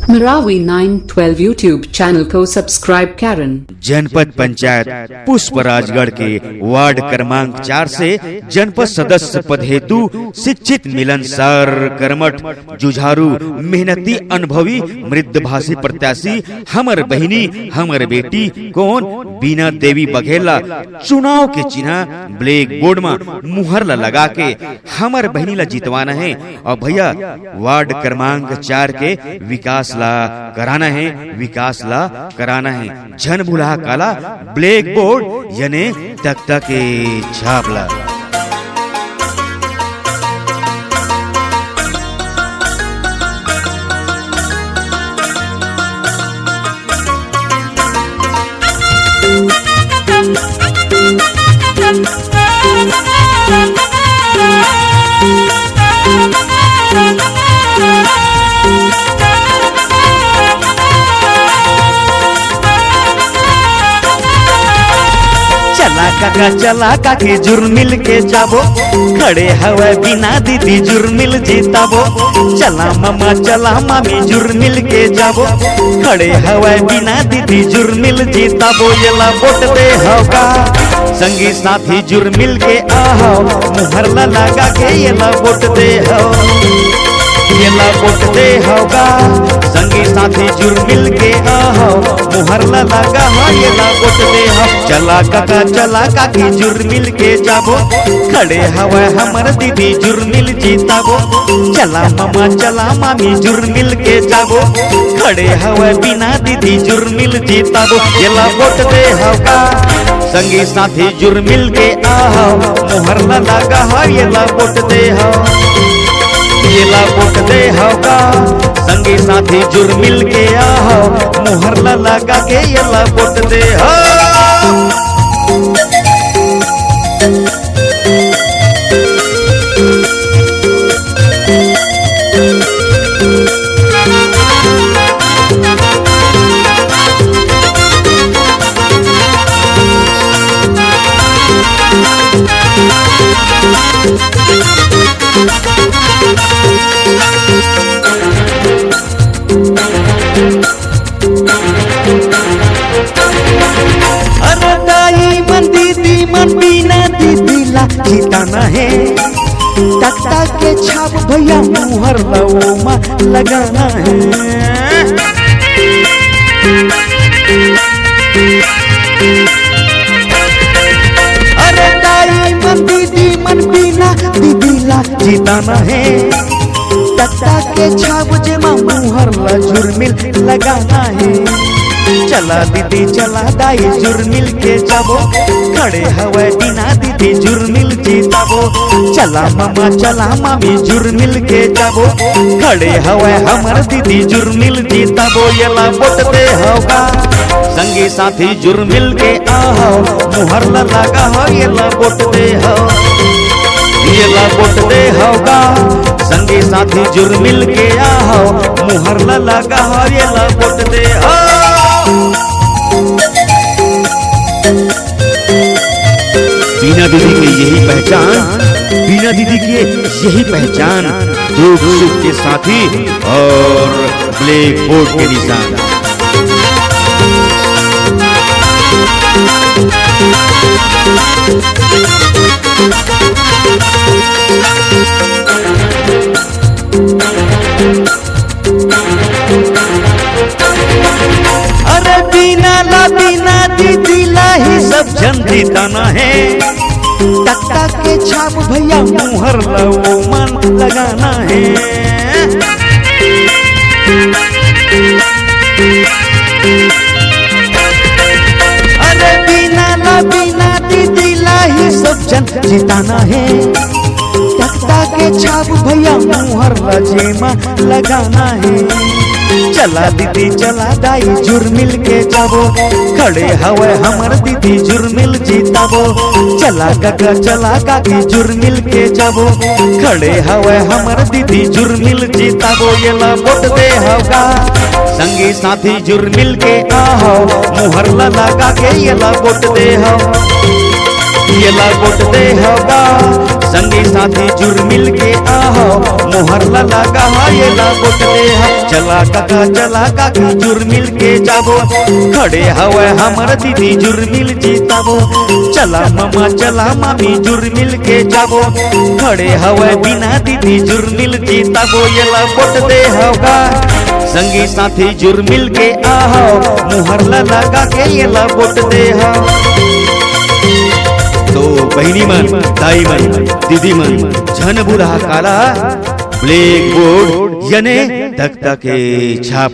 Marawi 912 YouTube channel को subscribe करें। जनपद पंचायत पुष्पराजगढ़ के वार्ड क्रमांक 4 से जनपद सदस्य पद हेतु शिक्षित मिलनसार कर्मठ जुझारू मेहनती अनुभवी मृदभाषी प्रत्याशी हमर बहिनी हमर बेटी कौन बीना देवी बघेला चुनाव के चिन्ह ब्लैक बोर्ड में मुहर लगा के हमर बहिनी ला जितवाना है और भैया वार्ड क्रमांक 4 के विकास ला कराना है, विकास ला कराना है। झन भुला काला ब्लैक बोर्ड यानी तख्ता के छापला। चला काकी जुर्मिल के जाबो खड़े हवे बिना दीदी जुर्मिल जीताबो। चला मामी जुर्मिल के जाबो खड़े हवे बिना दीदी जुर्मिल जीताबो। येला वोट दे होगा संगी साथी जुर्मिल के आओ मुहर लगा के येला वोट दे हो, येला वोट दे होगा संगी साथी जुर्मिल के आओ मुहर लगा हो येला वोट दे हो। चला काकी जुर्मिल के जाबो खड़े हवे हमर दीदी जुर्मिल जीताबो। चला मामी जुर्मिल के जाबो खड़े हवे बिना दीदी जुर्मिल जीताबो। येला वोट दे होगा संगी साथी जुर्मिल के आओ मुहर लगा हो येला वोट दे हो, येला वोट दे होगा संगी साथी जुर्मिल के आओ मुहर लगा के येला वोट दे हो। अरे दाई मन दीदी मन बिना दीदी ला जीताना है। तख्ता के छाप भैया मुहर लवो मा लगाना है। अरे दाई मन दीदी मन बिना दीदी ला जीताना है। तख्ता के छाप जेमा मुहर ला जुर्मिल लगाना है। चला दीदी चला दाई जुर्मिल के जाबो खड़े हवे बिना दीदी जुर्मिल जीताबो। चला मामी जुर्मिल के जाबो खड़े हवे हमर दीदी जुर्मिल जीताबो। येला वोट दे होगा संगी साथी जुर्मिल के आओ मुहर लगा हो येला वोट दे हो, येला वोट दे होगा संगी साथी जुर्मिल के आओ मुहर लगा हो येला वोट दे हो। बीना दीदी की यही पहचान, बीना दीदी की यही पहचान दुख सुख के साथी और ब्लैक बोर्ड के निशान। अरे बिना दीदी ला ही सब जन जीताना है। तख्ता के छाप भैया मुहर लवो मन लगाना है। अरे बिना दीदी ला ही सब जन जीताना है। तख्ता के छाप भैया मुहर लजेमा लगाना है। चला दीदी चला दाई जुर्मिल के जाबो खड़े हवे हमर दीदी जुर्मिल जीताबो। चला काकी जुर्मिल के जाबो खड़े हवे हमर दीदी जुर्मिल जीताबो। येला वोट दे होगा संगी साथी जुर्मिल के आओ मुहर लगा के येला वोट दे हो, येला वोट दे होगा संगी साथी जुर मिल के आहो मोहर लगा ये ला बोट दे चला काका जुर मिल के जाबो खड़े हवे हमर दीदी जुर मिल जीताबो चला मामी जुर मिल के जाबो खड़े हवे बिना दीदी जुर मिल जीताबो ये ला बोट दे हवा संगी साथी जुर मिल के आहो मुहर लगा के ये ला बोट दे तो बहिनी मन दाई मन दीदी मन झन बुरा काला ब्लैक बोर्ड यानी तख्ता के छाप